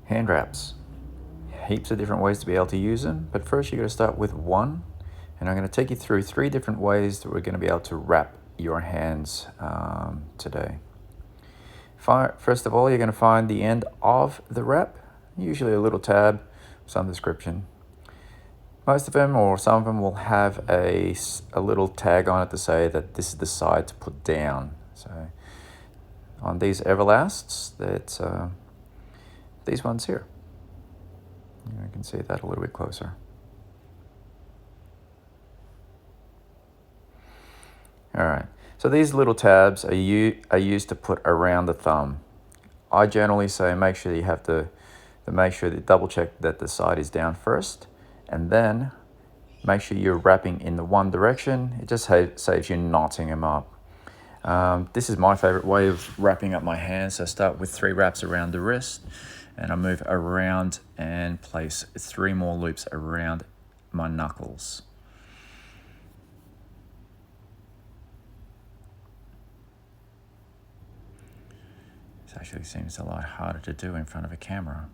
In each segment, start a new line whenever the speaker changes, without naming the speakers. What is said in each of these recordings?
Hand wraps. Heaps of different ways to be able to use them, but first you're going to start with one, and I'm going to take you through 3 different ways that we're going to be able to wrap your hands today. First of all, you're going to find the end of the wrap, usually a little tab, some description. Most of them, or some of them, will have a little tag on it to say that this is the side to put down. So on these Everlasts, that's these ones here. You can see that a little bit closer. All right, so these little tabs are used to put around the thumb. I generally say make sure you have to make sure that double check that the side is down first, and then make sure you're wrapping in the one direction. It just saves you knotting them up. This is my favorite way of wrapping up my hands. So I start with 3 wraps around the wrist, and I move around and place 3 more loops around my knuckles. This actually seems a lot harder to do in front of a camera.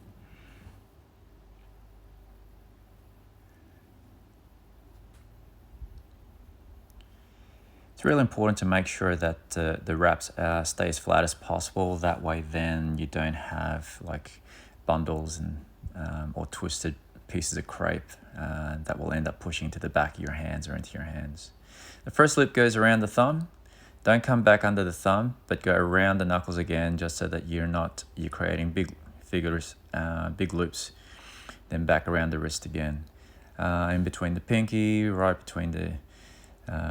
It's really important to make sure that the wraps stay as flat as possible. That way then you don't have like bundles and or twisted pieces of crepe that will end up pushing to the back of your hands or into your hands. The first loop goes around the thumb. Don't come back under the thumb, but go around the knuckles again, just so that you're creating big loops. Then back around the wrist again, in between the pinky, right between the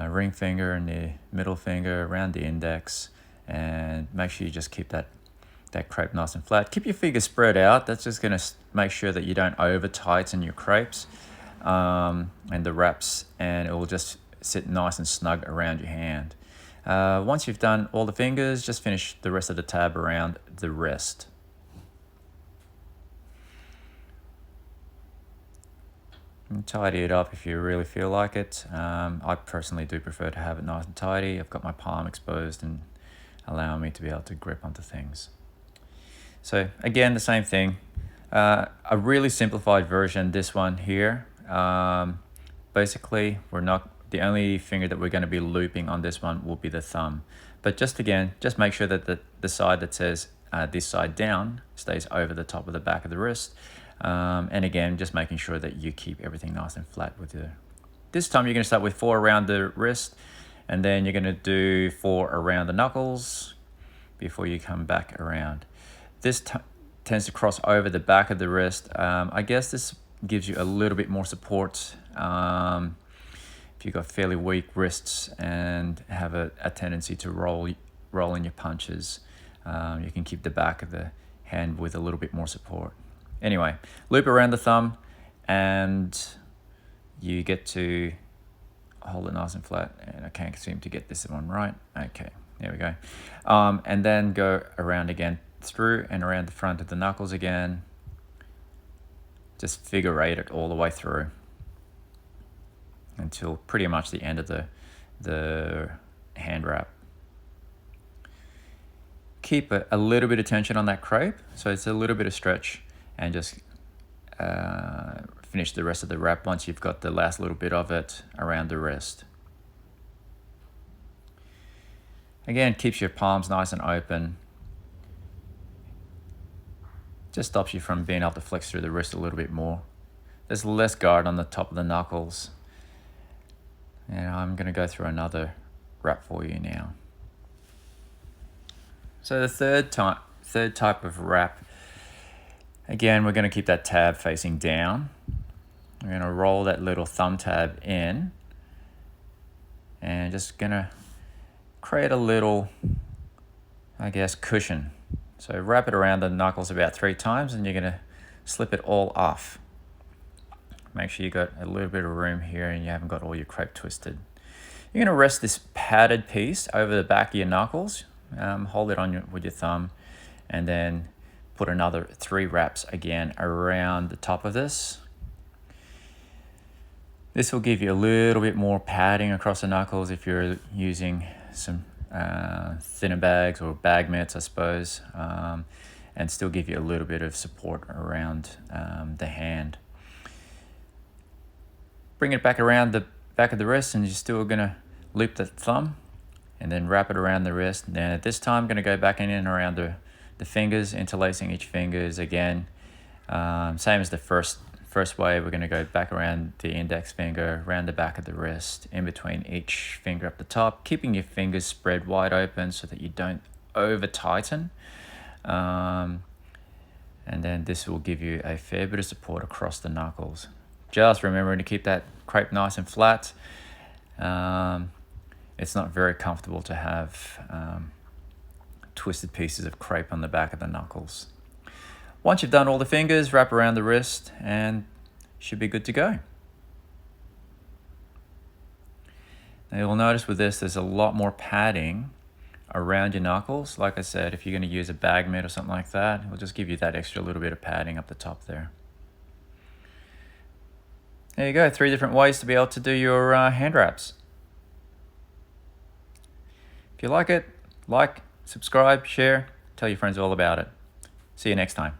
ring finger and the middle finger, around the index, and make sure you just keep that crepe nice and flat. Keep your fingers spread out. That's just going to make sure that you don't over tighten your crepes and the wraps, and it will just sit nice and snug around your hand. Once you've done all the fingers, just finish the rest of the tab around the wrist. And tidy it up if you really feel like it. I personally do prefer to have it nice and tidy. I've got my palm exposed and allowing me to be able to grip onto things. So again, the same thing. A really simplified version, this one here. Basically, the only finger that we're going to be looping on this one will be the thumb. But just make sure that the side that says this side down stays over the top of the back of the wrist. And again, just making sure that you keep everything nice and flat with you. This time you're going to start with 4 around the wrist, and then you're going to do 4 around the knuckles before you come back around. This tends to cross over the back of the wrist. I guess this gives you a little bit more support if you've got fairly weak wrists and have a tendency to roll in your punches. You can keep the back of the hand with a little bit more support. Anyway, loop around the thumb, and you get to hold it nice and flat. And I can't seem to get this one right. Okay, there we go. And then go around again, through and around the front of the knuckles again. Just figure 8 it all the way through until pretty much the end of the hand wrap. Keep a little bit of tension on that crepe, so it's a little bit of stretch, and just finish the rest of the wrap once you've got the last little bit of it around the wrist. Again, keeps your palms nice and open. Just stops you from being able to flex through the wrist a little bit more. There's less guard on the top of the knuckles. And I'm going to go through another wrap for you now. So the third type of wrap, again, we're going to keep that tab facing down. We're going to roll that little thumb tab in, and just going to create a little, I guess, cushion. So wrap it around the knuckles about 3 times, and you're going to slip it all off. Make sure you got a little bit of room here and you haven't got all your crepe twisted. You're going to rest this padded piece over the back of your knuckles. Hold it on with your thumb, and then put another 3 wraps again around the top of this. This will give you a little bit more padding across the knuckles if you're using some thinner bags or bag mitts, I suppose. and still give you a little bit of support around the hand. Bring it back around the back of the wrist, and you're still gonna loop the thumb and then wrap it around the wrist. Now this time I'm gonna go back in and around the fingers, interlacing each fingers again. Same as the first way, we're gonna go back around the index finger, around the back of the wrist, in between each finger up the top, keeping your fingers spread wide open so that you don't over tighten. And then this will give you a fair bit of support across the knuckles. Just remembering to keep that crepe nice and flat. It's not very comfortable to have twisted pieces of crepe on the back of the knuckles. Once you've done all the fingers, wrap around the wrist and should be good to go. Now you'll notice with this, there's a lot more padding around your knuckles. Like I said, if you're going to use a bag mitt or something like that, it'll just give you that extra little bit of padding up the top there. There you go, 3 different ways to be able to do your hand wraps. If you like it, like, subscribe, share, tell your friends all about it. See you next time.